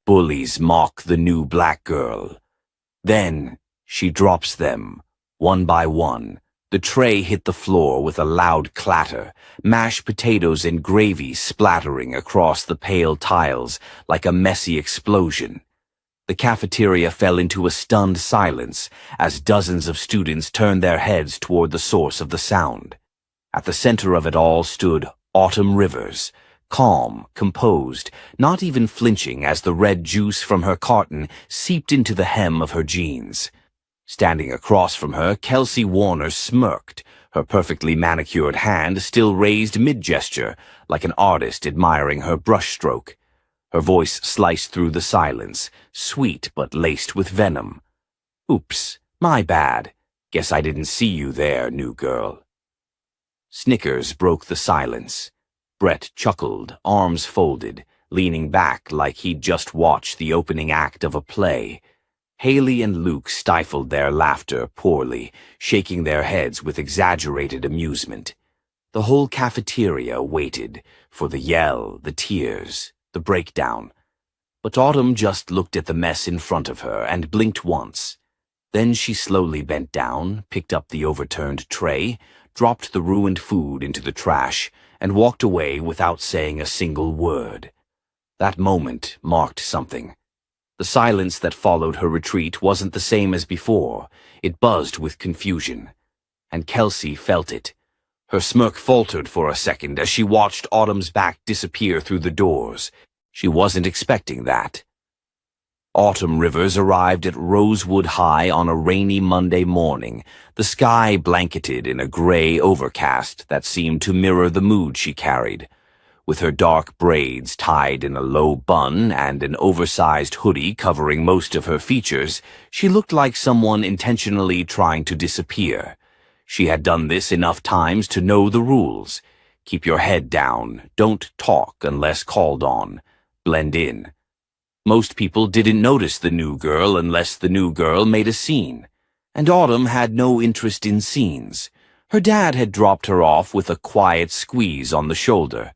Bullies mock the new black girl. Then she drops them, one by one. The tray hit the floor with a loud clatter, mashed potatoes and gravy splattering across the pale tiles like a messy explosion. The cafeteria fell into a stunned silence as dozens of students turned their heads toward the source of the sound. At the center of it all stood Autumn Rivers, calm, composed, not even flinching as the red juice from her carton seeped into the hem of her jeans. Standing across from her, Kelsey Warner smirked, her perfectly manicured hand still raised mid-gesture, like an artist admiring her brushstroke. Her voice sliced through the silence, sweet but laced with venom. "Oops, my bad. Guess I didn't see you there, new girl." Snickers broke the silence. Brett chuckled, arms folded, leaning back like he'd just watched the opening act of a play. Haley and Luke stifled their laughter poorly, shaking their heads with exaggerated amusement. The whole cafeteria waited for the yell, the tears, the breakdown. But Autumn just looked at the mess in front of her and blinked once. Then she slowly bent down, picked up the overturned tray, dropped the ruined food into the trash, and walked away without saying a single word. That moment marked something. The silence that followed her retreat wasn't the same as before. It buzzed with confusion. And Kelsey felt it. Her smirk faltered for a second as she watched Autumn's back disappear through the doors. She wasn't expecting that. Autumn Rivers arrived at Rosewood High on a rainy Monday morning, the sky blanketed in a gray overcast that seemed to mirror the mood she carried. With her dark braids tied in a low bun and an oversized hoodie covering most of her features, she looked like someone intentionally trying to disappear. She had done this enough times to know the rules. Keep your head down, don't talk unless called on, blend in. Most people didn't notice the new girl unless the new girl made a scene. And Autumn had no interest in scenes. Her dad had dropped her off with a quiet squeeze on the shoulder.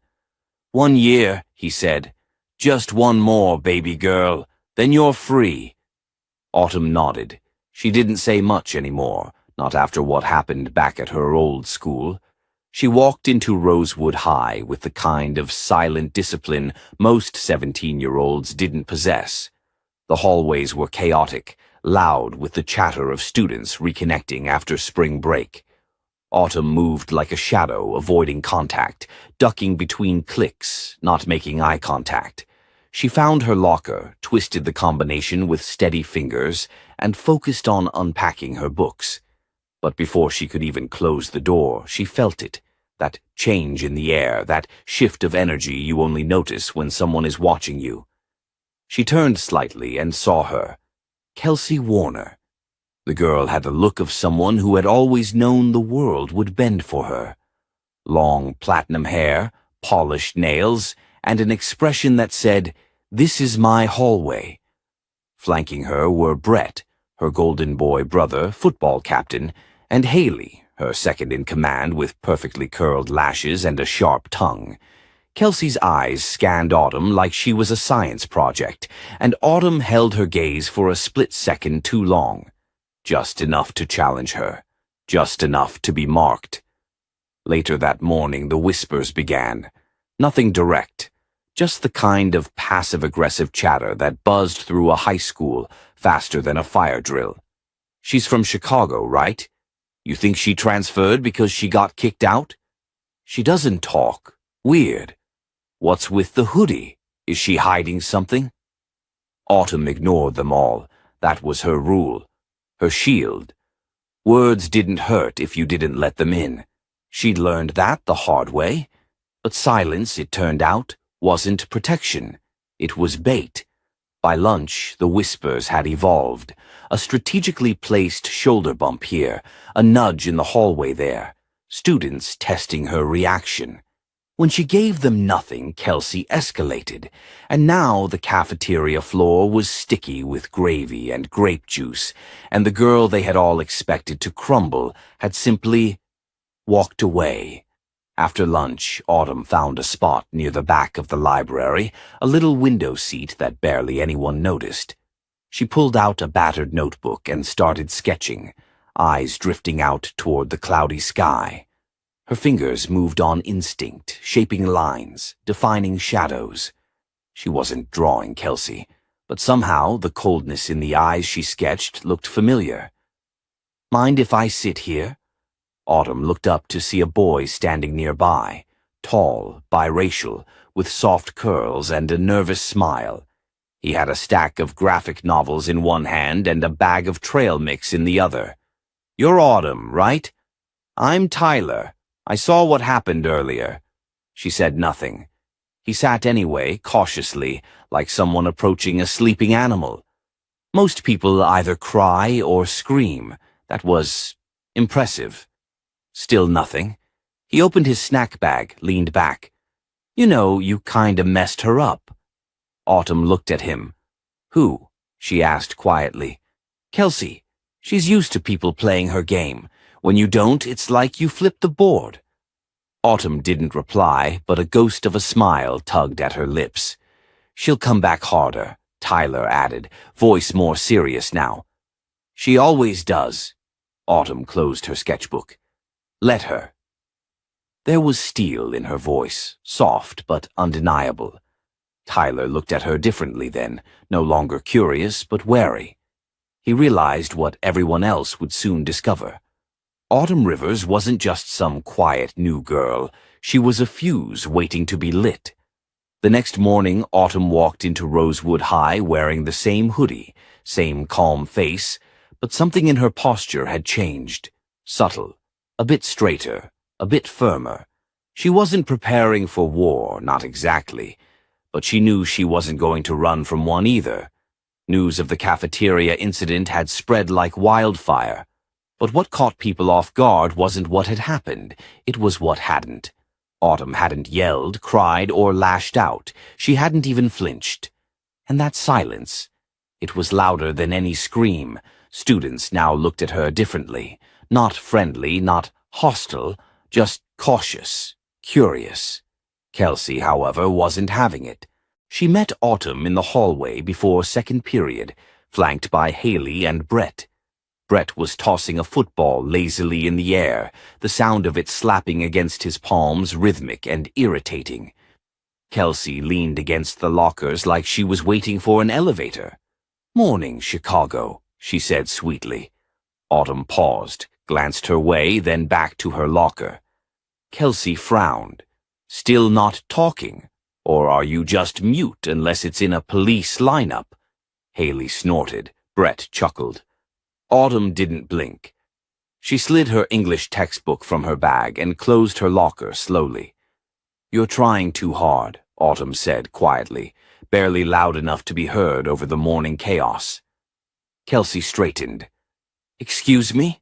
"1 year," he said. "Just one more, baby girl. Then you're free." Autumn nodded. She didn't say much anymore, not after what happened back at her old school. She walked into Rosewood High with the kind of silent discipline most 17-year-olds didn't possess. The hallways were chaotic, loud with the chatter of students reconnecting after spring break. Autumn moved like a shadow, avoiding contact, ducking between clicks, not making eye contact. She found her locker, twisted the combination with steady fingers, and focused on unpacking her books. But before she could even close the door, she felt it. That change in the air, that shift of energy you only notice when someone is watching you. She turned slightly and saw her. Kelsey Warner. The girl had the look of someone who had always known the world would bend for her. Long platinum hair, polished nails, and an expression that said, "This is my hallway." Flanking her were Brett, her golden boy brother, football captain, and Haley, her second-in-command with perfectly curled lashes and a sharp tongue. Kelsey's eyes scanned Autumn like she was a science project, and Autumn held her gaze for a split second too long. Just enough to challenge her. Just enough to be marked. Later that morning, the whispers began. Nothing direct. Just the kind of passive-aggressive chatter that buzzed through a high school faster than a fire drill. "She's from Chicago, right? You think she transferred because she got kicked out? She doesn't talk. Weird. What's with the hoodie? Is she hiding something?" Autumn ignored them all. That was her rule. Her shield. Words didn't hurt if you didn't let them in. She'd learned that the hard way. But silence, it turned out, wasn't protection. It was bait. By lunch, the whispers had evolved. A strategically placed shoulder bump here, a nudge in the hallway there. Students testing her reaction. When she gave them nothing, Kelsey escalated, and now the cafeteria floor was sticky with gravy and grape juice, and the girl they had all expected to crumble had simply walked away. After lunch, Autumn found a spot near the back of the library, a little window seat that barely anyone noticed. She pulled out a battered notebook and started sketching, eyes drifting out toward the cloudy sky. Her fingers moved on instinct, shaping lines, defining shadows. She wasn't drawing Kelsey, but somehow the coldness in the eyes she sketched looked familiar. "Mind if I sit here?" Autumn looked up to see a boy standing nearby, tall, biracial, with soft curls and a nervous smile. He had a stack of graphic novels in one hand and a bag of trail mix in the other. "You're Autumn, right?" "I'm Tyler. I saw what happened earlier." She said nothing. He sat anyway, cautiously, like someone approaching a sleeping animal. Most people either cry or scream. That was impressive. Still nothing. He opened his snack bag, leaned back. "You know, you kinda messed her up." Autumn looked at him. "Who?" she asked quietly. "Kelsey. She's used to people playing her game. When you don't, it's like you flip the board." Autumn didn't reply, but a ghost of a smile tugged at her lips. "She'll come back harder," Tyler added, voice more serious now. "She always does." Autumn closed her sketchbook. "Let her." There was steel in her voice, soft but undeniable. Tyler looked at her differently then, no longer curious but wary. He realized what everyone else would soon discover. Autumn Rivers wasn't just some quiet new girl. She was a fuse waiting to be lit. The next morning, Autumn walked into Rosewood High wearing the same hoodie, same calm face, but something in her posture had changed. Subtle, a bit straighter, a bit firmer. She wasn't preparing for war, not exactly, but she knew she wasn't going to run from one either. News of the cafeteria incident had spread like wildfire. But what caught people off guard wasn't what had happened, it was what hadn't. Autumn hadn't yelled, cried, or lashed out. She hadn't even flinched. And that silence, it was louder than any scream. Students now looked at her differently. Not friendly, not hostile, just cautious, curious. Kelsey, however, wasn't having it. She met Autumn in the hallway before second period, flanked by Haley and Brett. Brett was tossing a football lazily in the air, the sound of it slapping against his palms rhythmic and irritating. Kelsey leaned against the lockers like she was waiting for an elevator. "Morning, Chicago," she said sweetly. Autumn paused, glanced her way, then back to her locker. Kelsey frowned. "Still not talking? Or are you just mute unless it's in a police lineup?" Haley snorted. Brett chuckled. Autumn didn't blink. She slid her English textbook from her bag and closed her locker slowly. "You're trying too hard," Autumn said quietly, barely loud enough to be heard over the morning chaos. Kelsey straightened. "Excuse me?"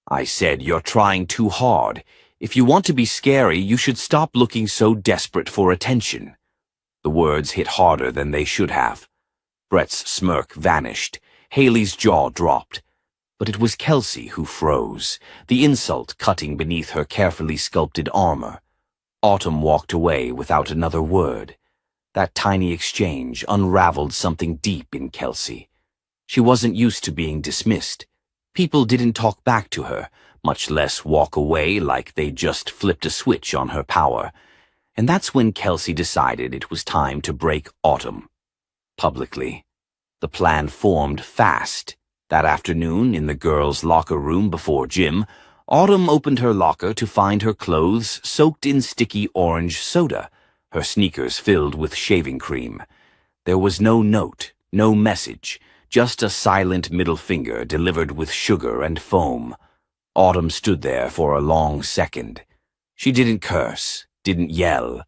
"I said you're trying too hard. If you want to be scary, you should stop looking so desperate for attention." The words hit harder than they should have. Brett's smirk vanished. Haley's jaw dropped. But it was Kelsey who froze, the insult cutting beneath her carefully sculpted armor. Autumn walked away without another word. That tiny exchange unraveled something deep in Kelsey. She wasn't used to being dismissed. People didn't talk back to her, much less walk away like they just flipped a switch on her power. And that's when Kelsey decided it was time to break Autumn. Publicly. The plan formed fast. That afternoon, in the girls' locker room before gym, Autumn opened her locker to find her clothes soaked in sticky orange soda, her sneakers filled with shaving cream. There was no note, no message, just a silent middle finger delivered with sugar and foam. Autumn stood there for a long second. She didn't curse, didn't yell,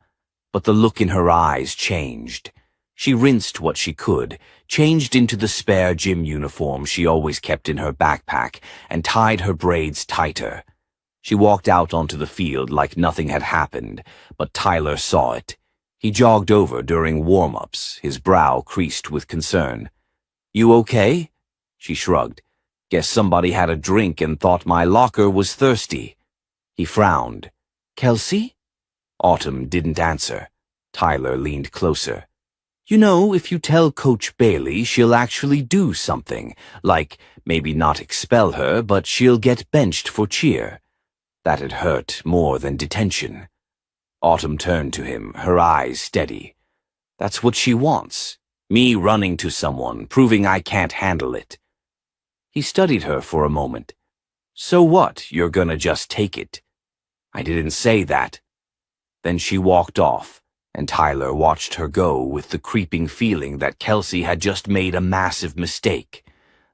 but the look in her eyes changed. She rinsed what she could, changed into the spare gym uniform she always kept in her backpack, and tied her braids tighter. She walked out onto the field like nothing had happened, but Tyler saw it. He jogged over during warm-ups, his brow creased with concern. "You okay?" She shrugged. "Guess somebody had a drink and thought my locker was thirsty." He frowned. Kelsey? Autumn didn't answer. Tyler leaned closer. You know, if you tell Coach Bailey, she'll actually do something, like maybe not expel her, but she'll get benched for cheer. That'd hurt more than detention. Autumn turned to him, her eyes steady. That's what she wants. Me running to someone, proving I can't handle it. He studied her for a moment. So what, you're gonna just take it? I didn't say that. Then she walked off, and Tyler watched her go with the creeping feeling that Kelsey had just made a massive mistake.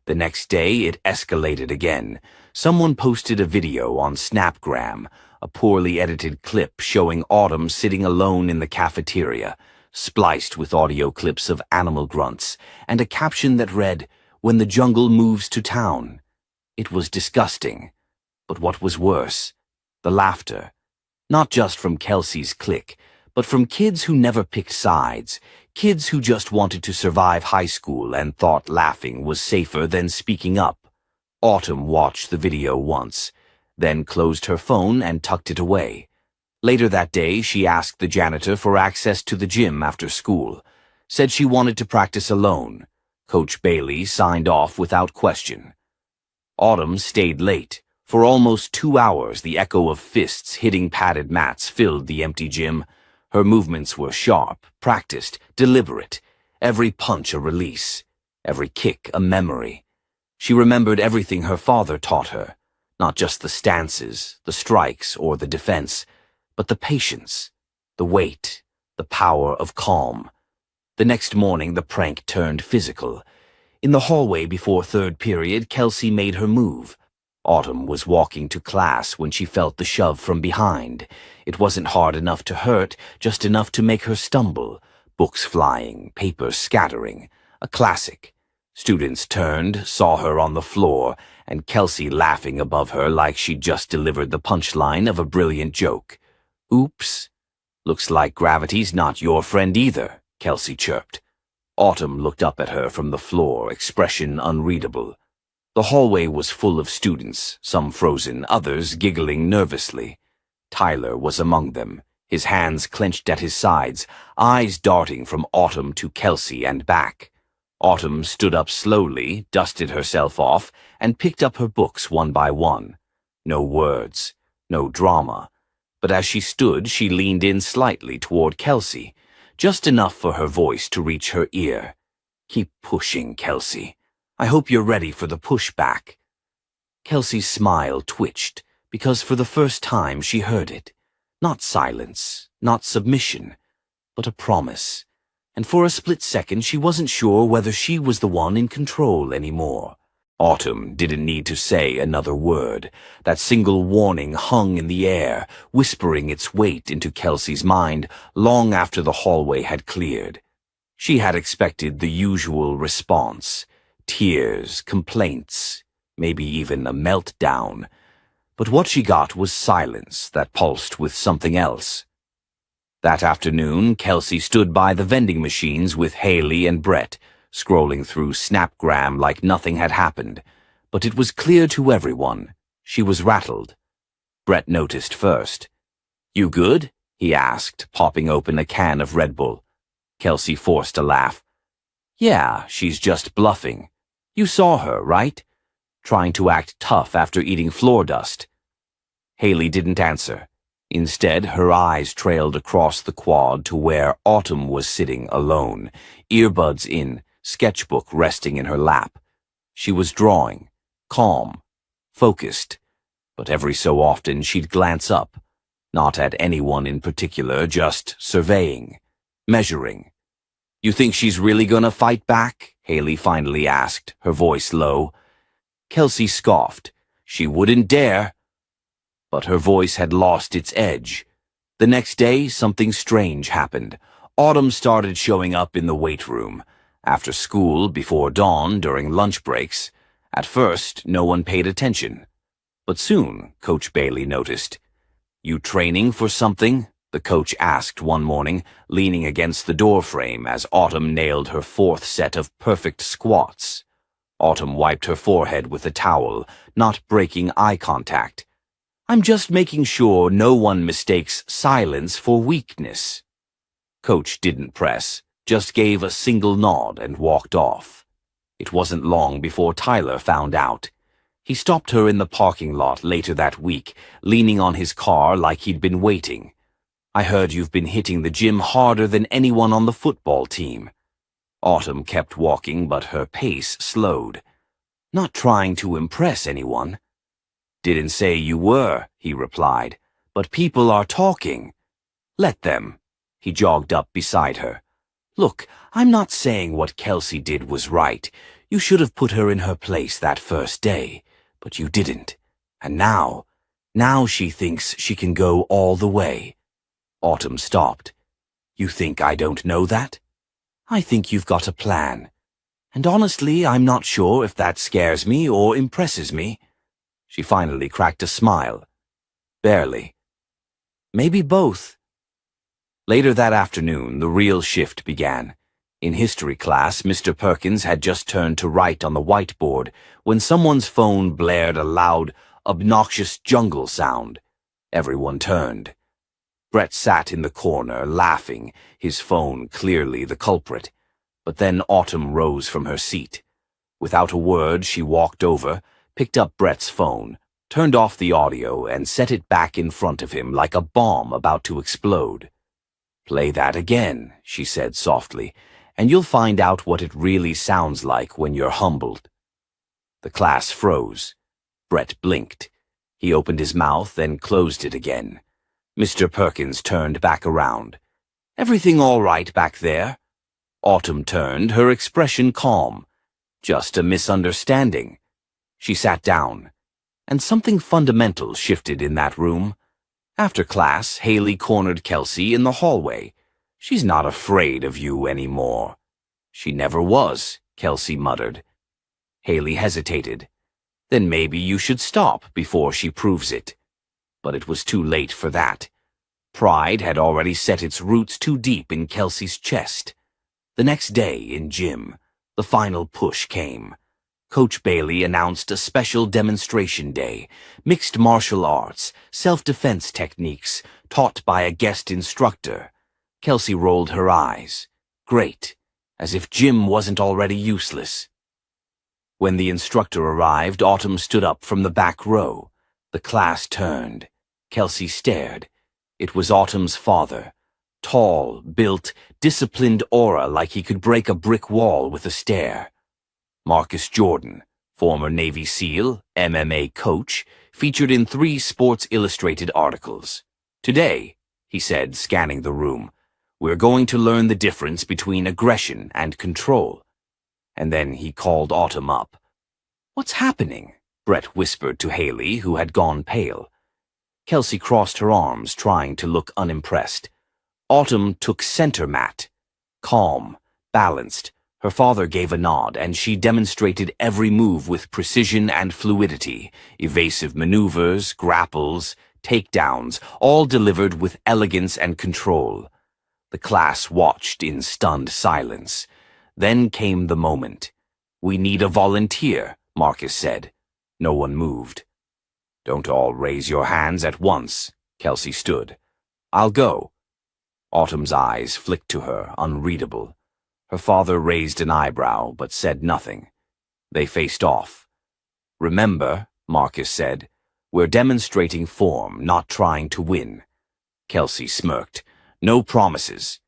The next day, it escalated again. Someone posted a video on Snapgram, a poorly edited clip showing Autumn sitting alone in the cafeteria, spliced with audio clips of animal grunts, and a caption that read, "When the jungle moves to town." It was disgusting. But what was worse? The laughter. Not just from Kelsey's clique, but from kids who never picked sides, kids who just wanted to survive high school and thought laughing was safer than speaking up. Autumn watched the video once, then closed her phone and tucked it away. Later that day, she asked the janitor for access to the gym after school, said she wanted to practice alone. Coach Bailey signed off without question. Autumn stayed late. For almost 2 hours, the echo of fists hitting padded mats filled the empty gym. Her movements were sharp, practiced, deliberate, every punch a release, every kick a memory. She remembered everything her father taught her, not just the stances, the strikes, or the defense, but the patience, the weight, the power of calm. The next morning, the prank turned physical. In the hallway before third period, Kelsey made her move. Autumn was walking to class when she felt the shove from behind. It wasn't hard enough to hurt, just enough to make her stumble. Books flying, papers scattering. A classic. Students turned, saw her on the floor, and Kelsey laughing above her like she'd just delivered the punchline of a brilliant joke. Oops. Looks like gravity's not your friend either, Kelsey chirped. Autumn looked up at her from the floor, expression unreadable. The hallway was full of students, some frozen, others giggling nervously. Tyler was among them, his hands clenched at his sides, eyes darting from Autumn to Kelsey and back. Autumn stood up slowly, dusted herself off, and picked up her books one by one. No words, no drama. But as she stood, she leaned in slightly toward Kelsey, just enough for her voice to reach her ear. Keep pushing, Kelsey. I hope you're ready for the pushback. Kelsey's smile twitched, because for the first time she heard it. Not silence, not submission, but a promise. And for a split second she wasn't sure whether she was the one in control anymore. Autumn didn't need to say another word. That single warning hung in the air, whispering its weight into Kelsey's mind long after the hallway had cleared. She had expected the usual response. Tears, complaints, maybe even a meltdown. But what she got was silence that pulsed with something else. That afternoon, Kelsey stood by the vending machines with Haley and Brett, scrolling through Snapgram like nothing had happened. But it was clear to everyone. She was rattled. Brett noticed first. You good? He asked, popping open a can of Red Bull. Kelsey forced a laugh. Yeah, she's just bluffing. You saw her, right? Trying to act tough after eating floor dust. Haley didn't answer. Instead, her eyes trailed across the quad to where Autumn was sitting alone, earbuds in, sketchbook resting in her lap. She was drawing, calm, focused, but every so often she'd glance up, not at anyone in particular, just surveying, measuring. You think she's really gonna fight back? Haley finally asked, her voice low. Kelsey scoffed. She wouldn't dare. But her voice had lost its edge. The next day, something strange happened. Autumn started showing up in the weight room. After school, before dawn, during lunch breaks. At first, no one paid attention. But soon, Coach Bailey noticed. You training for something? The coach asked one morning, leaning against the doorframe as Autumn nailed her fourth set of perfect squats. Autumn wiped her forehead with a towel, not breaking eye contact. I'm just making sure no one mistakes silence for weakness." Coach didn't press, just gave a single nod and walked off. It wasn't long before Tyler found out. He stopped her in the parking lot later that week, leaning on his car like he'd been waiting. "I heard you've been hitting the gym harder than anyone on the football team." Autumn kept walking, but her pace slowed. "Not trying to impress anyone." "Didn't say you were," he replied, "but people are talking." "Let them." He jogged up beside her. "Look, I'm not saying what Kelsey did was right. You should have put her in her place that first day, but you didn't. And now she thinks she can go all the way." Autumn stopped. "You think I don't know that? I think you've got a plan. And honestly, I'm not sure if that scares me or impresses me." She finally cracked a smile. "Barely. Maybe both." Later that afternoon, the real shift began. In history class, Mr. Perkins had just turned to write on the whiteboard when someone's phone blared a loud, obnoxious jungle sound. Everyone turned. Brett sat in the corner, laughing, his phone clearly the culprit. But then Autumn rose from her seat. Without a word, she walked over, picked up Brett's phone, turned off the audio, and set it back in front of him like a bomb about to explode. "Play that again," she said softly, "and you'll find out what it really sounds like when you're humbled." The class froze. Brett blinked. He opened his mouth and closed it again. Mr. Perkins turned back around. "Everything all right back there?" Autumn turned, her expression calm. "Just a misunderstanding." She sat down, and something fundamental shifted in that room. After class, Haley cornered Kelsey in the hallway. "She's not afraid of you anymore." "She never was," Kelsey muttered. Haley hesitated. "Then maybe you should stop before she proves it." But it was too late for that. Pride had already set its roots too deep in Kelsey's chest. The next day in gym, the final push came. Coach Bailey announced a special demonstration day, mixed martial arts, self-defense techniques, taught by a guest instructor. Kelsey rolled her eyes. Great, as if gym wasn't already useless. When the instructor arrived, Autumn stood up from the back row. The class turned. Kelsey stared. It was Autumn's father. Tall, built, disciplined aura like he could break a brick wall with a stare. Marcus Jordan, former Navy SEAL, MMA coach, featured in 3 Sports Illustrated articles. "Today," he said, scanning the room, "we're going to learn the difference between aggression and control." And then he called Autumn up. "What's happening?" Brett whispered to Haley, who had gone pale. Kelsey crossed her arms, trying to look unimpressed. Autumn took center mat. Calm, balanced, her father gave a nod, and she demonstrated every move with precision and fluidity, evasive maneuvers, grapples, takedowns, all delivered with elegance and control. The class watched in stunned silence. Then came the moment. "We need a volunteer," Marcus said. No one moved. "Don't all raise your hands at once," Kelsey stood. "I'll go." Autumn's eyes flicked to her, unreadable. Her father raised an eyebrow, but said nothing. They faced off. "Remember," Marcus said, "we're demonstrating form, not trying to win." Kelsey smirked. "No promises."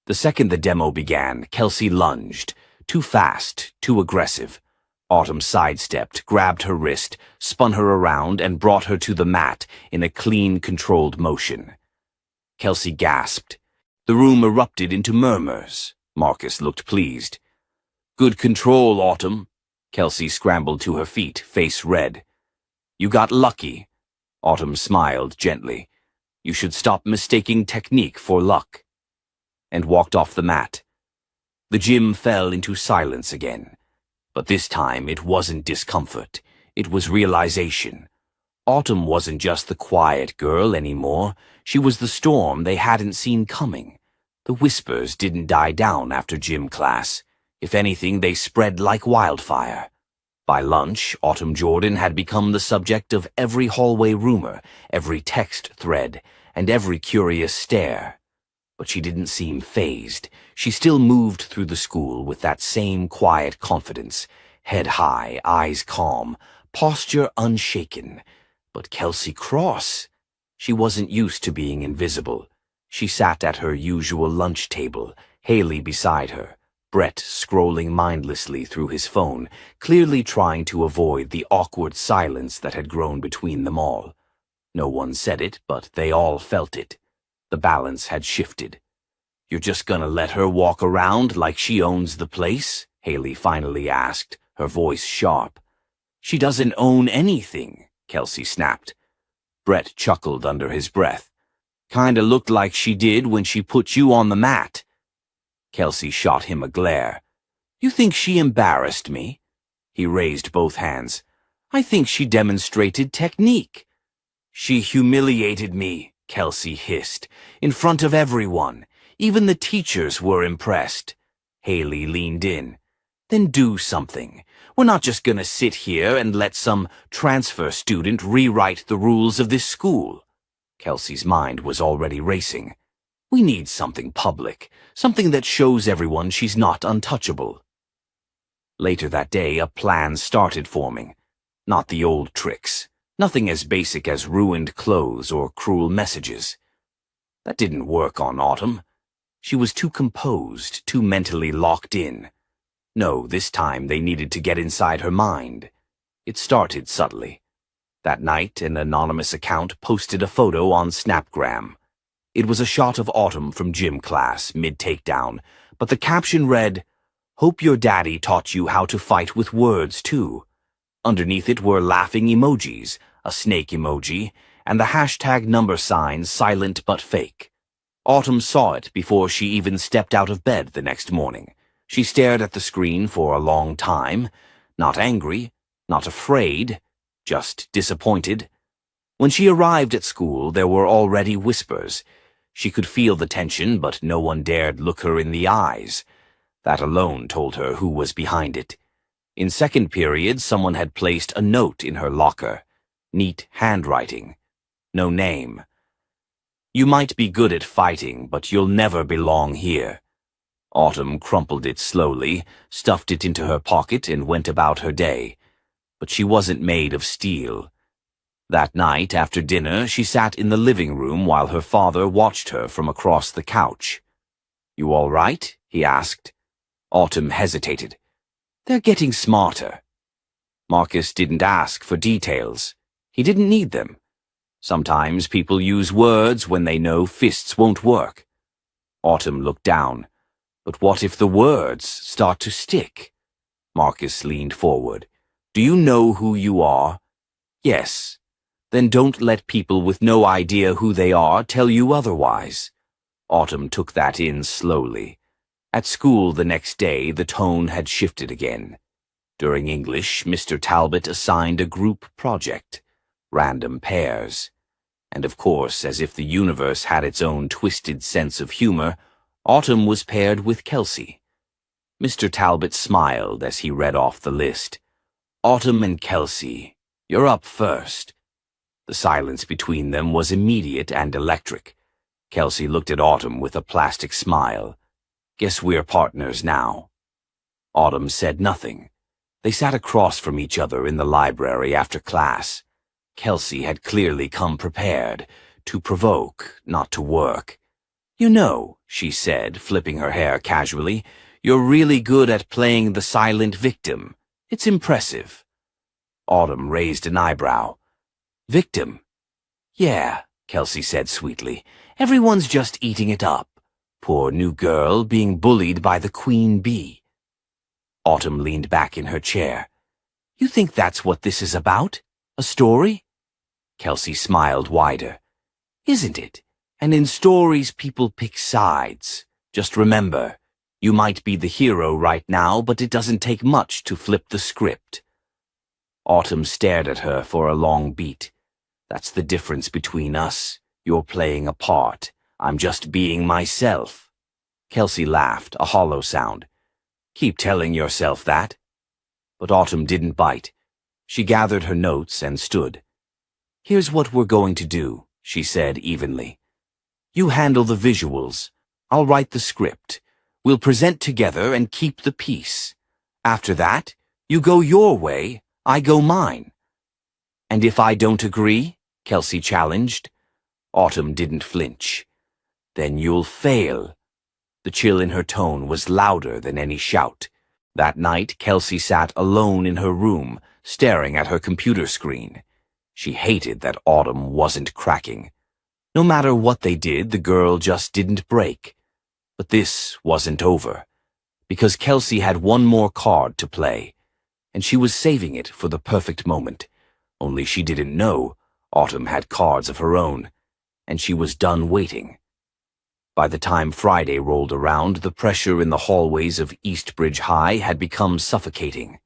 The second the demo began, Kelsey lunged. Too fast, too aggressive. Autumn sidestepped, grabbed her wrist, spun her around, and brought her to the mat in a clean, controlled motion. Kelsey gasped. The room erupted into murmurs. Marcus looked pleased. "Good control, Autumn." Kelsey scrambled to her feet, face red. "You got lucky." Autumn smiled gently. "You should stop mistaking technique for luck." And walked off the mat. The gym fell into silence again. But this time it wasn't discomfort. It was realization. Autumn wasn't just the quiet girl anymore. She was the storm they hadn't seen coming. The whispers didn't die down after gym class. If anything, they spread like wildfire. By lunch, Autumn Jordan had become the subject of every hallway rumor, every text thread, and every curious stare. But she didn't seem fazed. She still moved through the school with that same quiet confidence, head high, eyes calm, posture unshaken. But Kelsey Cross? She wasn't used to being invisible. She sat at her usual lunch table, Haley beside her, Brett scrolling mindlessly through his phone, clearly trying to avoid the awkward silence that had grown between them all. No one said it, but they all felt it. The balance had shifted. "You're just gonna let her walk around like she owns the place?" Haley finally asked, her voice sharp. "She doesn't own anything," Kelsey snapped. Brett chuckled under his breath. "Kinda looked like she did when she put you on the mat." Kelsey shot him a glare. "You think she embarrassed me?" He raised both hands. "I think she demonstrated technique." "She humiliated me," Kelsey hissed, "in front of everyone. Even the teachers were impressed." Haley leaned in. "Then do something. We're not just gonna sit here and let some transfer student rewrite the rules of this school." Kelsey's mind was already racing. "We need something public, something that shows everyone she's not untouchable." Later that day, a plan started forming. Not the old tricks. Nothing as basic as ruined clothes or cruel messages. That didn't work on Autumn. She was too composed, too mentally locked in. No, this time they needed to get inside her mind. It started subtly. That night, an anonymous account posted a photo on Snapgram. It was a shot of Autumn from gym class, mid-takedown, but the caption read, "Hope your daddy taught you how to fight with words, too." Underneath it were laughing emojis, a snake emoji, and the hashtag number sign silent but fake. Autumn saw it before she even stepped out of bed the next morning. She stared at the screen for a long time, not angry, not afraid, just disappointed. When she arrived at school, there were already whispers. She could feel the tension, but no one dared look her in the eyes. That alone told her who was behind it. In second period, someone had placed a note in her locker. Neat handwriting. No name. "You might be good at fighting, but you'll never belong here." Autumn crumpled it slowly, stuffed it into her pocket, and went about her day. But she wasn't made of steel. That night, after dinner, she sat in the living room while her father watched her from across the couch. "You all right?" he asked. Autumn hesitated. "They're getting smarter." Marcus didn't ask for details. He didn't need them. Sometimes people use words when they know fists won't work. Autumn looked down. But what if the words start to stick? Marcus leaned forward. "Do you know who you are?" "Yes." "Then don't let people with no idea who they are tell you otherwise." Autumn took that in slowly. At school the next day, the tone had shifted again. During English, Mr. Talbot assigned a group project. Random pairs. And of course, as if the universe had its own twisted sense of humor, Autumn was paired with Kelsey. Mr. Talbot smiled as he read off the list. "Autumn and Kelsey, you're up first." The silence between them was immediate and electric. Kelsey looked at Autumn with a plastic smile. "Guess we're partners now." Autumn said nothing. They sat across from each other in the library after class. Kelsey had clearly come prepared, to provoke, not to work. "You know," she said, flipping her hair casually, "you're really good at playing the silent victim. It's impressive." Autumn raised an eyebrow. "Victim?" "Yeah," Kelsey said sweetly. "Everyone's just eating it up. Poor new girl being bullied by the queen bee." Autumn leaned back in her chair. "You think that's what this is about? A story?" Kelsey smiled wider. "Isn't it? And in stories people pick sides. Just remember, you might be the hero right now, but it doesn't take much to flip the script." Autumn stared at her for a long beat. "That's the difference between us. You're playing a part. I'm just being myself." Kelsey laughed, a hollow sound. "Keep telling yourself that." But Autumn didn't bite. She gathered her notes and stood. "Here's what we're going to do," she said evenly. "You handle the visuals. I'll write the script. We'll present together and keep the peace. After that, you go your way, I go mine." "And if I don't agree?" Kelsey challenged. Autumn didn't flinch. "Then you'll fail." The chill in her tone was louder than any shout. That night, Kelsey sat alone in her room, staring at her computer screen. She hated that Autumn wasn't cracking. No matter what they did, the girl just didn't break. But this wasn't over, because Kelsey had one more card to play, and she was saving it for the perfect moment. Only she didn't know Autumn had cards of her own, and she was done waiting. By the time Friday rolled around, the pressure in the hallways of Eastbridge High had become suffocating.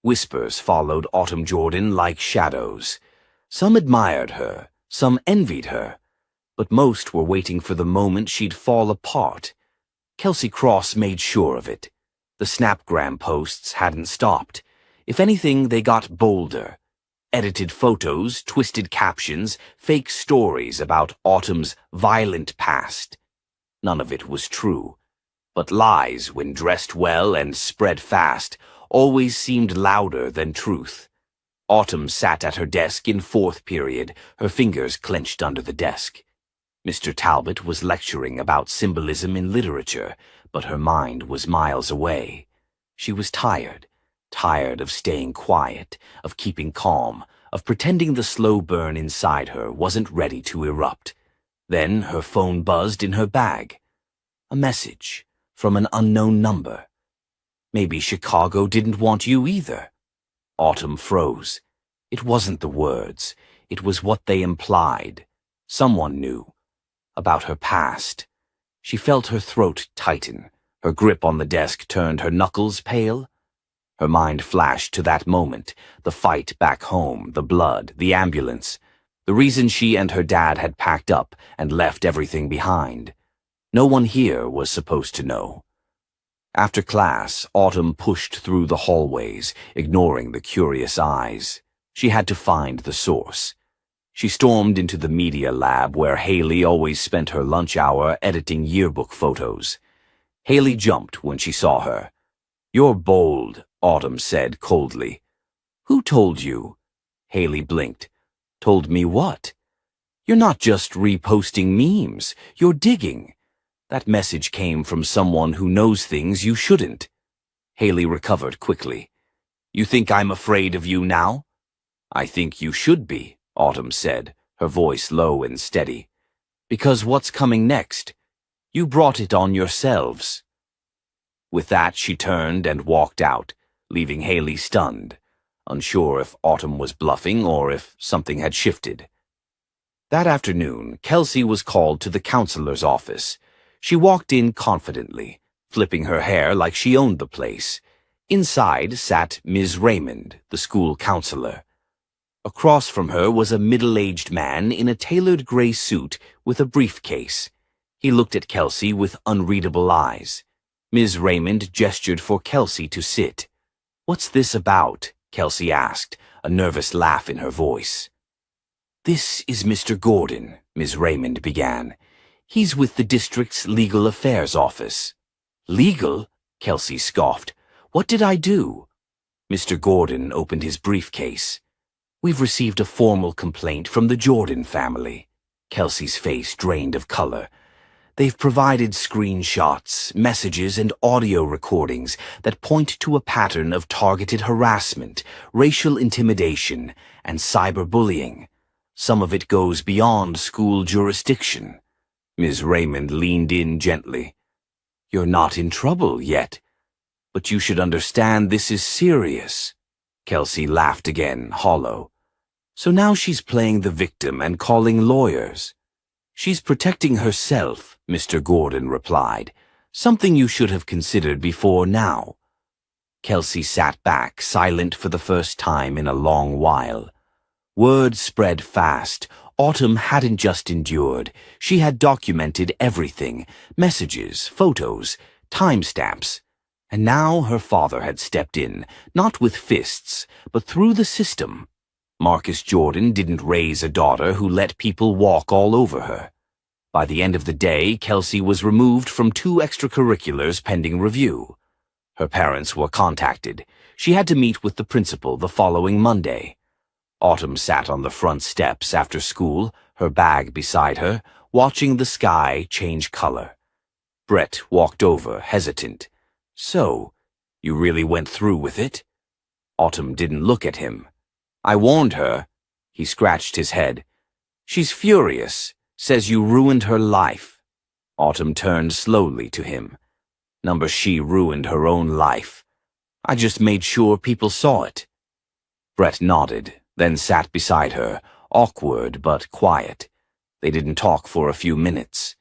Whispers followed Autumn Jordan like shadows. Some admired her, some envied her, but most were waiting for the moment she'd fall apart. Kelsey Cross made sure of it. The Snapgram posts hadn't stopped. If anything, they got bolder. Edited photos, twisted captions, fake stories about Autumn's violent past. None of it was true. But lies, when dressed well and spread fast, always seemed louder than truth. Autumn sat at her desk in fourth period, her fingers clenched under the desk. Mr. Talbot was lecturing about symbolism in literature, but her mind was miles away. She was tired of staying quiet, of keeping calm, of pretending the slow burn inside her wasn't ready to erupt. Then her phone buzzed in her bag. A message from an unknown number. Maybe Chicago didn't want you either. Autumn froze. It wasn't the words. It was what they implied. Someone knew. About her past. She felt her throat tighten. Her grip on the desk turned her knuckles pale. Her mind flashed to that moment, the fight back home, the blood, the ambulance, the reason she and her dad had packed up and left everything behind. No one here was supposed to know. After class, Autumn pushed through the hallways, ignoring the curious eyes. She had to find the source. She stormed into the media lab where Haley always spent her lunch hour editing yearbook photos. Haley jumped when she saw her. "You're bold," Autumn said coldly. "Who told you?" Haley blinked. "Told me what?" "You're not just reposting memes. You're digging." That message came from someone who knows things you shouldn't. Haley recovered quickly. "You think I'm afraid of you now?" "I think you should be," Autumn said, her voice low and steady. "Because what's coming next? You brought it on yourselves." With that, she turned and walked out, leaving Haley stunned, unsure if Autumn was bluffing or if something had shifted. That afternoon, Kelsey was called to the counselor's office. She walked in confidently, flipping her hair like she owned the place. Inside sat Ms. Raymond, the school counselor. Across from her was a middle-aged man in a tailored gray suit with a briefcase. He looked at Kelsey with unreadable eyes. Ms. Raymond gestured for Kelsey to sit. "What's this about?" Kelsey asked, a nervous laugh in her voice. "This is Mr. Gordon," Ms. Raymond began. "He's with the district's legal affairs office." "Legal?" Kelsey scoffed. "What did I do?" Mr. Gordon opened his briefcase. "We've received a formal complaint from the Jordan family." Kelsey's face drained of color. "They've provided screenshots, messages, and audio recordings that point to a pattern of targeted harassment, racial intimidation, and cyberbullying. Some of it goes beyond school jurisdiction." Ms. Raymond leaned in gently. "You're not in trouble yet, but you should understand this is serious." Kelsey laughed again, hollow. "So now she's playing the victim and calling lawyers." "She's protecting herself," Mr. Gordon replied. "Something you should have considered before now." Kelsey sat back, silent for the first time in a long while. Word spread fast. Autumn hadn't just endured. She had documented everything. Messages, photos, timestamps. And now her father had stepped in, not with fists, but through the system. Marcus Jordan didn't raise a daughter who let people walk all over her. By the end of the day, Kelsey was removed from 2 extracurriculars pending review. Her parents were contacted. She had to meet with the principal the following Monday. Autumn sat on the front steps after school, her bag beside her, watching the sky change color. Brett walked over, hesitant. "So, you really went through with it?" Autumn didn't look at him. "I warned her." He scratched his head. "She's furious, says you ruined her life." Autumn turned slowly to him. "Number she ruined her own life. I just made sure people saw it." Brett nodded, then sat beside her, awkward but quiet. They didn't talk for a few minutes.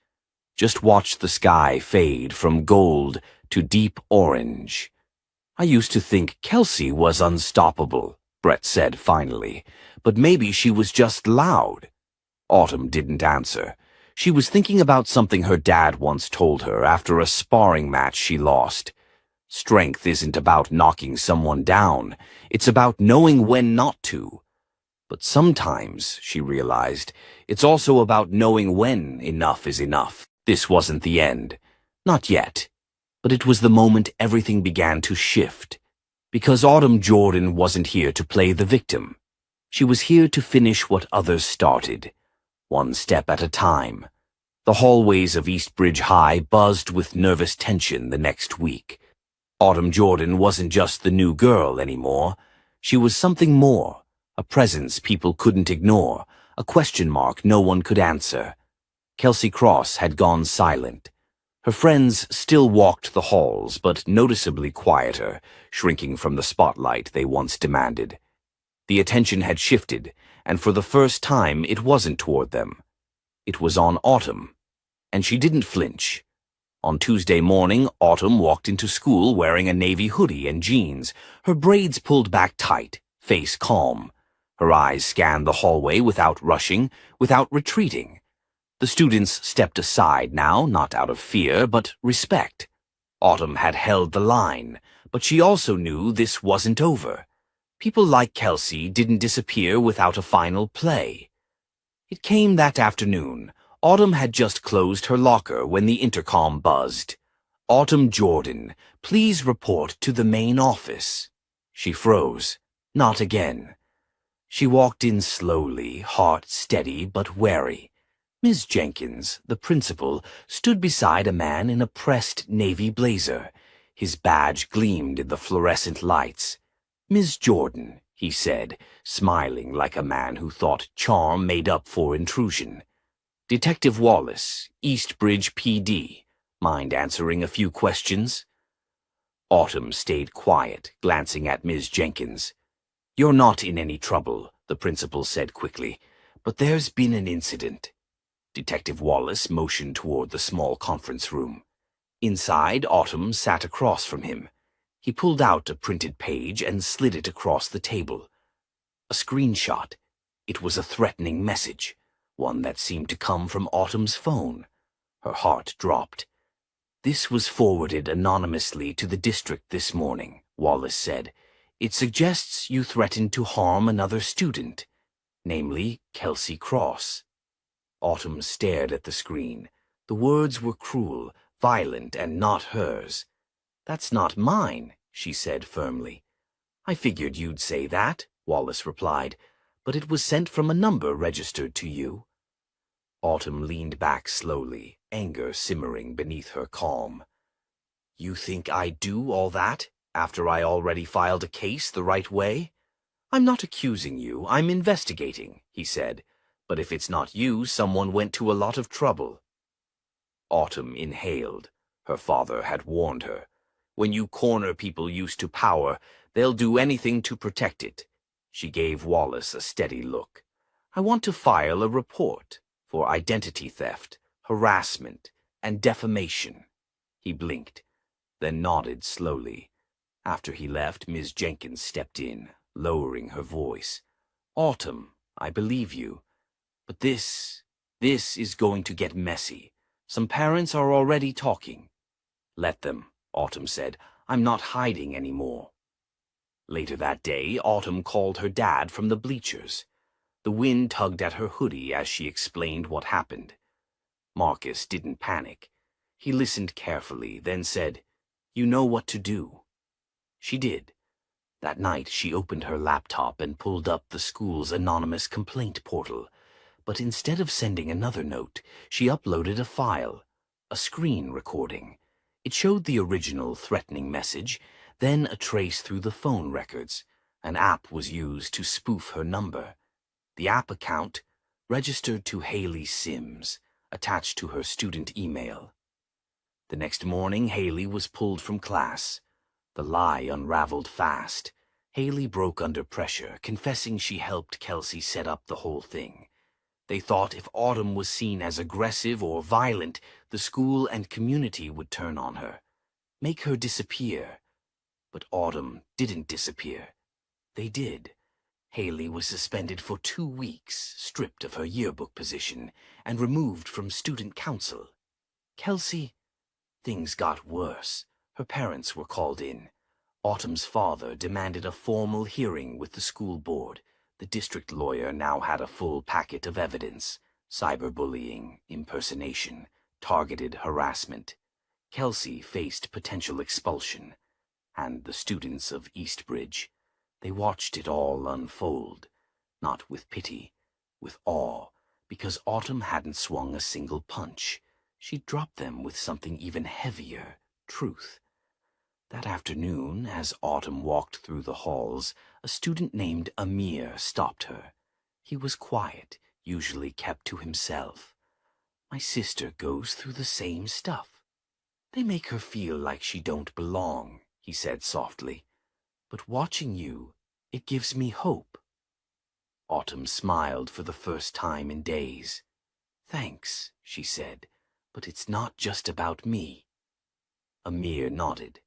Just watched the sky fade from gold to deep orange. "I used to think Kelsey was unstoppable," Brett said finally, "but maybe she was just loud." Autumn didn't answer. She was thinking about something her dad once told her after a sparring match she lost. Strength isn't about knocking someone down. It's about knowing when not to. But sometimes, she realized, it's also about knowing when enough is enough. This wasn't the end. Not yet. But it was the moment everything began to shift. Because Autumn Jordan wasn't here to play the victim. She was here to finish what others started. One step at a time. The hallways of Eastbridge High buzzed with nervous tension the next week. Autumn Jordan wasn't just the new girl anymore. She was something more, a presence people couldn't ignore, a question mark no one could answer. Kelsey Cross had gone silent. Her friends still walked the halls, but noticeably quieter, shrinking from the spotlight they once demanded. The attention had shifted, and for the first time it wasn't toward them. It was on Autumn, and she didn't flinch. On Tuesday morning, Autumn walked into school wearing a navy hoodie and jeans, her braids pulled back tight, face calm. Her eyes scanned the hallway without rushing, without retreating. The students stepped aside now, not out of fear, but respect. Autumn had held the line, but she also knew this wasn't over. People like Kelsey didn't disappear without a final play. It came that afternoon. Autumn had just closed her locker when the intercom buzzed. "Autumn Jordan, please report to the main office." She froze. Not again. She walked in slowly, heart steady but wary. Ms. Jenkins, the principal, stood beside a man in a pressed navy blazer. His badge gleamed in the fluorescent lights. "Ms. Jordan," he said, smiling like a man who thought charm made up for intrusion. "Detective Wallace, Eastbridge PD. Mind answering a few questions?" Autumn stayed quiet, glancing at Ms. Jenkins. "You're not in any trouble," the principal said quickly, "but there's been an incident." Detective Wallace motioned toward the small conference room. Inside, Autumn sat across from him. He pulled out a printed page and slid it across the table. A screenshot. It was a threatening message, one that seemed to come from Autumn's phone. Her heart dropped. "This was forwarded anonymously to the district this morning," Wallace said. "It suggests you threatened to harm another student, namely Kelsey Cross." Autumn stared at the screen. The words were cruel, violent, and not hers. "That's not mine," she said firmly. "I figured you'd say that," Wallace replied, "but it was sent from a number registered to you." Autumn leaned back slowly, anger simmering beneath her calm. "You think I'd do all that, after I already filed a case the right way?" "I'm not accusing you, I'm investigating," he said. "But if it's not you, someone went to a lot of trouble." Autumn inhaled. Her father had warned her. When you corner people used to power, they'll do anything to protect it. She gave Wallace a steady look. "I want to file a report for identity theft, harassment, and defamation." He blinked, then nodded slowly. After he left, Ms. Jenkins stepped in, lowering her voice. "Autumn, I believe you. But this is going to get messy. Some parents are already talking." "Let them," Autumn said. I'm not hiding anymore." Later that day, Autumn called her dad from the bleachers. The wind tugged at her hoodie as she explained what happened. Marcus didn't panic. He listened carefully, then said, "You know what to do." She did. That night, she opened her laptop and pulled up the school's anonymous complaint portal. But instead of sending another note, she uploaded a file, a screen recording. It showed the original threatening message, then a trace through the phone records. An app was used to spoof her number. The app account registered to Haley Sims, attached to her student email. The next morning, Haley was pulled from class. The lie unraveled fast. Haley broke under pressure, confessing she helped Kelsey set up the whole thing. They thought if Autumn was seen as aggressive or violent, the school and community would turn on her, make her disappear. But Autumn didn't disappear. They did. Haley was suspended for 2 weeks, stripped of her yearbook position, and removed from student council. Kelsey, things got worse. Her parents were called in. Autumn's father demanded a formal hearing with the school board. The district lawyer now had a full packet of evidence: cyberbullying, impersonation, targeted harassment. Kelsey faced potential expulsion, and the students of Eastbridge, they watched it all unfold, not with pity, with awe, because Autumn hadn't swung a single punch. She dropped them with something even heavier: truth. That afternoon, as Autumn walked through the halls, a student named Amir stopped her. He was quiet, usually kept to himself. "My sister goes through the same stuff. They make her feel like she don't belong," he said softly. "But watching you, it gives me hope." Autumn smiled for the first time in days. "Thanks," she said, "but it's not just about me." Amir nodded.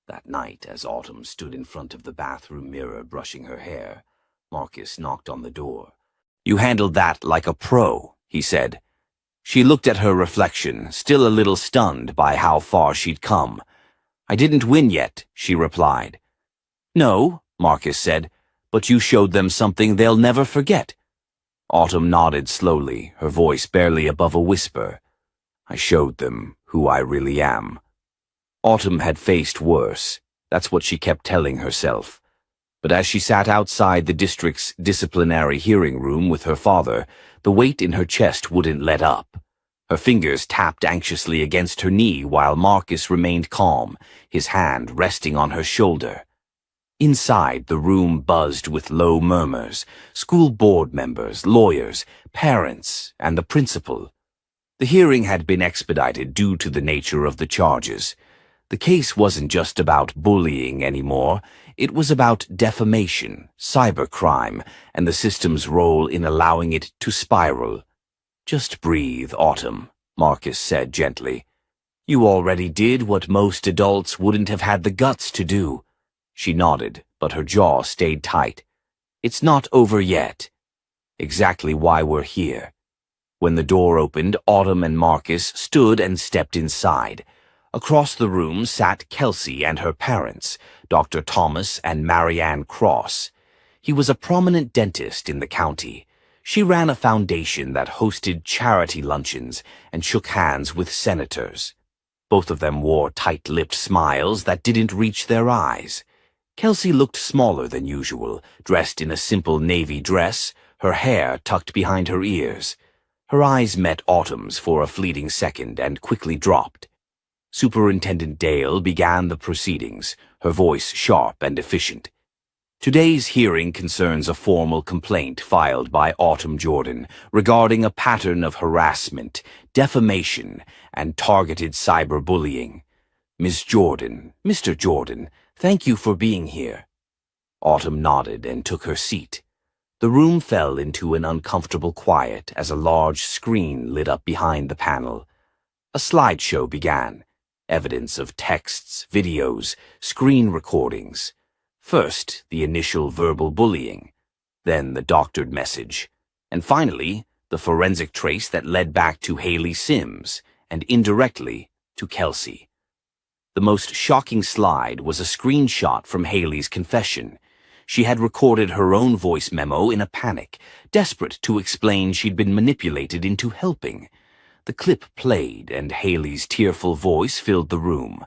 That night, as Autumn stood in front of the bathroom mirror brushing her hair, Marcus knocked on the door. "You handled that like a pro," he said. She looked at her reflection, still a little stunned by how far she'd come. "I didn't win yet," she replied. "No," Marcus said, "but you showed them something they'll never forget." Autumn nodded slowly, her voice barely above a whisper. "I showed them who I really am." Autumn had faced worse. That's what she kept telling herself. But as she sat outside the district's disciplinary hearing room with her father, the weight in her chest wouldn't let up. Her fingers tapped anxiously against her knee while Marcus remained calm, his hand resting on her shoulder. Inside, the room buzzed with low murmurs: school board members, lawyers, parents, and the principal. The hearing had been expedited due to the nature of the charges. The case wasn't just about bullying anymore. It was about defamation, cybercrime, and the system's role in allowing it to spiral. "Just breathe, Autumn," Marcus said gently. "You already did what most adults wouldn't have had the guts to do." She nodded, but her jaw stayed tight. "It's not over yet. Exactly why we're here." When the door opened, Autumn and Marcus stood and stepped inside. Across the room sat Kelsey and her parents, Dr. Thomas and Marianne Cross. He was a prominent dentist in the county. She ran a foundation that hosted charity luncheons and shook hands with senators. Both of them wore tight-lipped smiles that didn't reach their eyes. Kelsey looked smaller than usual, dressed in a simple navy dress, her hair tucked behind her ears. Her eyes met Autumn's for a fleeting second and quickly dropped. Superintendent Dale began the proceedings, her voice sharp and efficient. "Today's hearing concerns a formal complaint filed by Autumn Jordan regarding a pattern of harassment, defamation, and targeted cyberbullying. Ms. Jordan, Mr. Jordan, thank you for being here." Autumn nodded and took her seat. The room fell into an uncomfortable quiet as a large screen lit up behind the panel. A slideshow began. Evidence of texts, videos, screen recordings. First, the initial verbal bullying, then the doctored message, and finally, the forensic trace that led back to Haley Sims and indirectly to Kelsey. The most shocking slide was a screenshot from Haley's confession. She had recorded her own voice memo in a panic, desperate to explain she'd been manipulated into helping. The clip played, and Haley's tearful voice filled the room.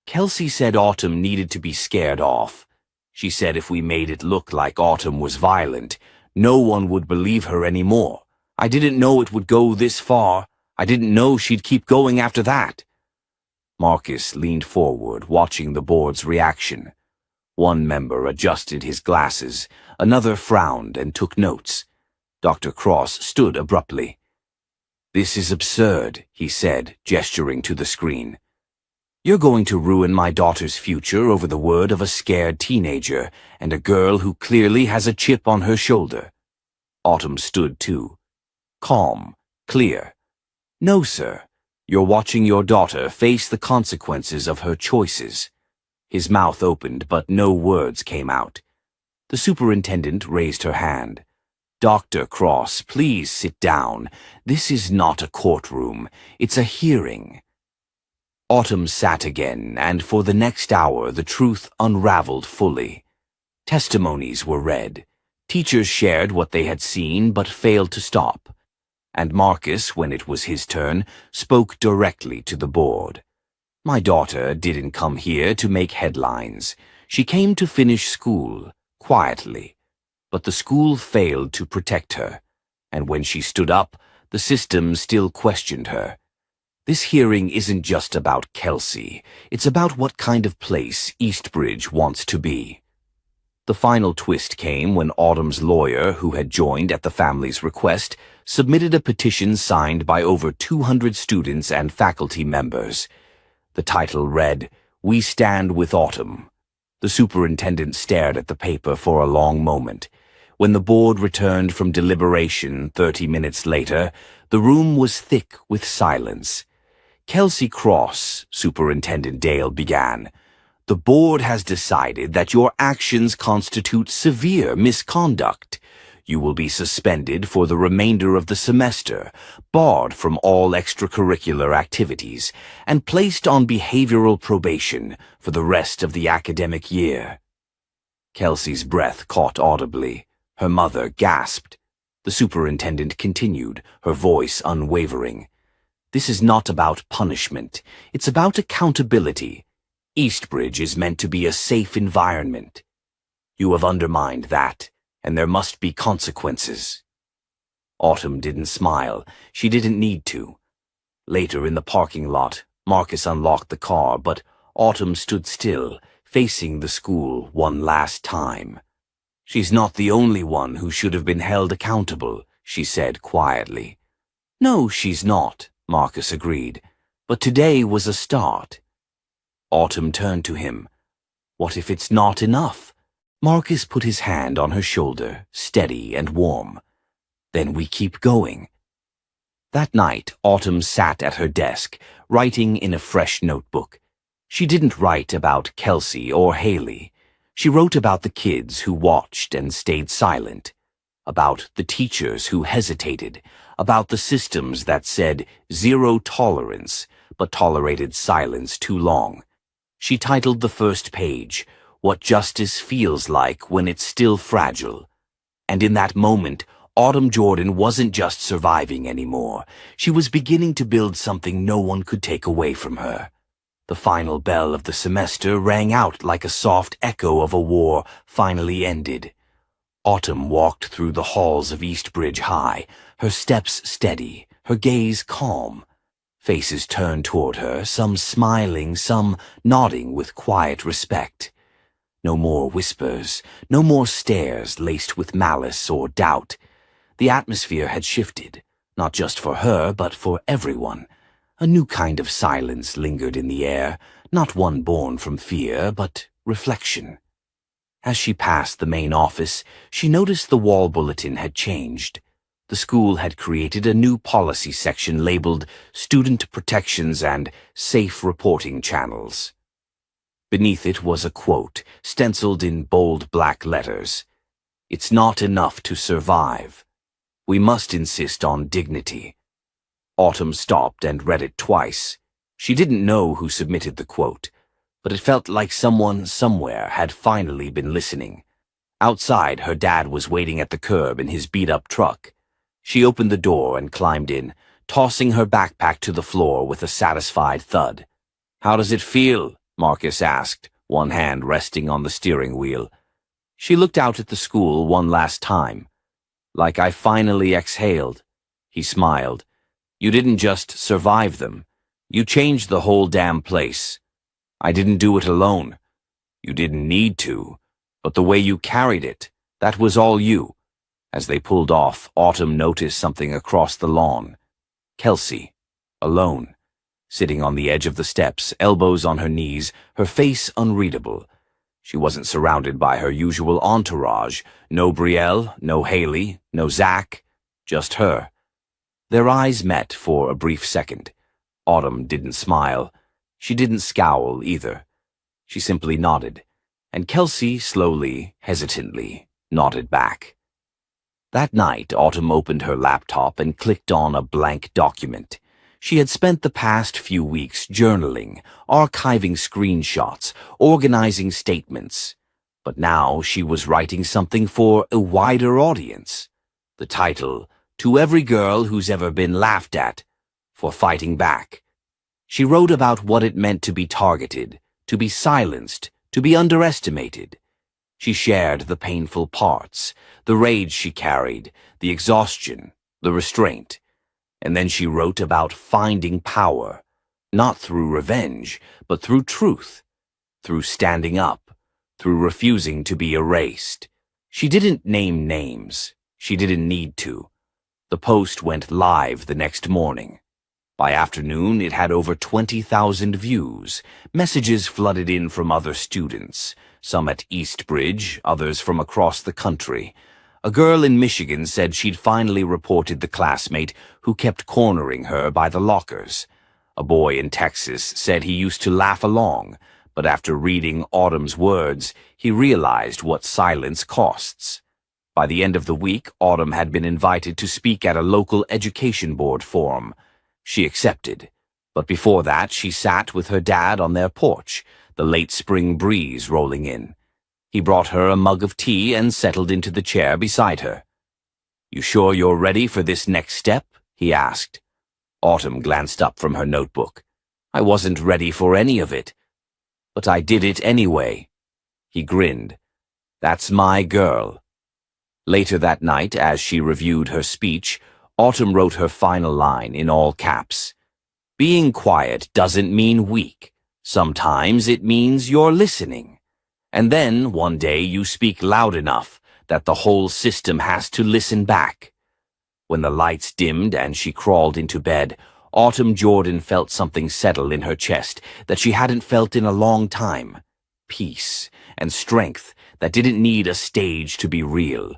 Kelsey said Autumn needed to be scared off. She said if we made it look like Autumn was violent, no one would believe her anymore. I didn't know it would go this far. I didn't know she'd keep going after that. Marcus leaned forward, watching the board's reaction. One member adjusted his glasses, another frowned and took notes. Dr. Cross stood abruptly. "This is absurd," he said, gesturing to the screen. "You're going to ruin my daughter's future over the word of a scared teenager and a girl who clearly has a chip on her shoulder." Autumn stood too. Calm, clear. "No, sir. You're watching your daughter face the consequences of her choices." His mouth opened, but no words came out. The superintendent raised her hand. "Dr. Cross, please sit down. This is not a courtroom. It's a hearing." Autumn sat again, and for the next hour the truth unraveled fully. Testimonies were read. Teachers shared what they had seen, but failed to stop. And Marcus, when it was his turn, spoke directly to the board. "My daughter didn't come here to make headlines. She came to finish school, quietly. But the school failed to protect her, and when she stood up, the system still questioned her. This hearing isn't just about Kelsey. It's about what kind of place Eastbridge wants to be." The final twist came when Autumn's lawyer, who had joined at the family's request, submitted a petition signed by over 200 students and faculty members. The title read, "We Stand with Autumn." The superintendent stared at the paper for a long moment. When the board returned from deliberation 30 minutes later, the room was thick with silence. "Kelsey Cross," Superintendent Dale began, "the board has decided that your actions constitute severe misconduct. You will be suspended for the remainder of the semester, barred from all extracurricular activities, and placed on behavioral probation for the rest of the academic year." Kelsey's breath caught audibly. Her mother gasped. The superintendent continued, her voice unwavering. "This is not about punishment. It's about accountability. Eastbridge is meant to be a safe environment. You have undermined that, and there must be consequences." Autumn didn't smile. She didn't need to. Later in the parking lot, Marcus unlocked the car, but Autumn stood still, facing the school one last time. "She's not the only one who should have been held accountable," she said quietly. "No, she's not," Marcus agreed, "but today was a start." Autumn turned to him. "What if it's not enough?" Marcus put his hand on her shoulder, steady and warm. "Then we keep going." That night, Autumn sat at her desk, writing in a fresh notebook. She didn't write about Kelsey or Haley. She wrote about the kids who watched and stayed silent, about the teachers who hesitated, about the systems that said zero tolerance, but tolerated silence too long. She titled the first page, "What Justice Feels Like When It's Still Fragile." And in that moment, Autumn Jordan wasn't just surviving anymore. She was beginning to build something no one could take away from her. The final bell of the semester rang out like a soft echo of a war finally ended. Autumn walked through the halls of Eastbridge High, her steps steady, her gaze calm. Faces turned toward her, some smiling, some nodding with quiet respect. No more whispers, no more stares laced with malice or doubt. The atmosphere had shifted, not just for her, but for everyone. A new kind of silence lingered in the air, not one born from fear, but reflection. As she passed the main office, she noticed the wall bulletin had changed. The school had created a new policy section labeled Student Protections and Safe Reporting Channels. Beneath it was a quote, stenciled in bold black letters. "It's not enough to survive. We must insist on dignity." Autumn stopped and read it twice. She didn't know who submitted the quote, but it felt like someone somewhere had finally been listening. Outside, her dad was waiting at the curb in his beat-up truck. She opened the door and climbed in, tossing her backpack to the floor with a satisfied thud. "How does it feel?" Marcus asked, one hand resting on the steering wheel. She looked out at the school one last time. "Like I finally exhaled." He smiled. "You didn't just survive them. You changed the whole damn place. I didn't do it alone. You didn't need to. But the way you carried it, that was all you." As they pulled off, Autumn noticed something across the lawn. Kelsey, alone, sitting on the edge of the steps, elbows on her knees, her face unreadable. She wasn't surrounded by her usual entourage. No Brielle, no Haley, no Zach, just her. Their eyes met for a brief second. Autumn didn't smile. She didn't scowl either. She simply nodded, and Kelsey slowly, hesitantly, nodded back. That night, Autumn opened her laptop and clicked on a blank document. She had spent the past few weeks journaling, archiving screenshots, organizing statements. But now she was writing something for a wider audience. The title, "To Every Girl Who's Ever Been Laughed At for Fighting Back." She wrote about what it meant to be targeted, to be silenced, to be underestimated. She shared the painful parts, the rage she carried, the exhaustion, the restraint. And then she wrote about finding power, not through revenge, but through truth, through standing up, through refusing to be erased. She didn't name names. She didn't need to. The post went live the next morning. By afternoon, it had over 20,000 views. Messages flooded in from other students, some at Eastbridge, others from across the country. A girl in Michigan said she'd finally reported the classmate who kept cornering her by the lockers. A boy in Texas said he used to laugh along, but after reading Autumn's words, he realized what silence costs. By the end of the week, Autumn had been invited to speak at a local education board forum. She accepted, but before that she sat with her dad on their porch, the late spring breeze rolling in. He brought her a mug of tea and settled into the chair beside her. "You sure you're ready for this next step?" he asked. Autumn glanced up from her notebook. "I wasn't ready for any of it. But I did it anyway." He grinned. "That's my girl." Later that night, as she reviewed her speech, Autumn wrote her final line in all caps. "Being quiet doesn't mean weak. Sometimes it means you're listening. And then, one day, you speak loud enough that the whole system has to listen back." When the lights dimmed and she crawled into bed, Autumn Jordan felt something settle in her chest that she hadn't felt in a long time. Peace and strength that didn't need a stage to be real.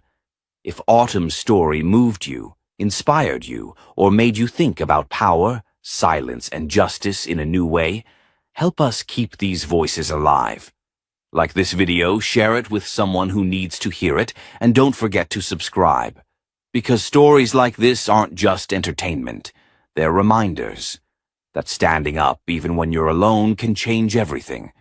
If Autumn's story moved you, inspired you, or made you think about power, silence, and justice in a new way, help us keep these voices alive. Like this video, share it with someone who needs to hear it, and don't forget to subscribe. Because stories like this aren't just entertainment. They're reminders that standing up even when you're alone can change everything.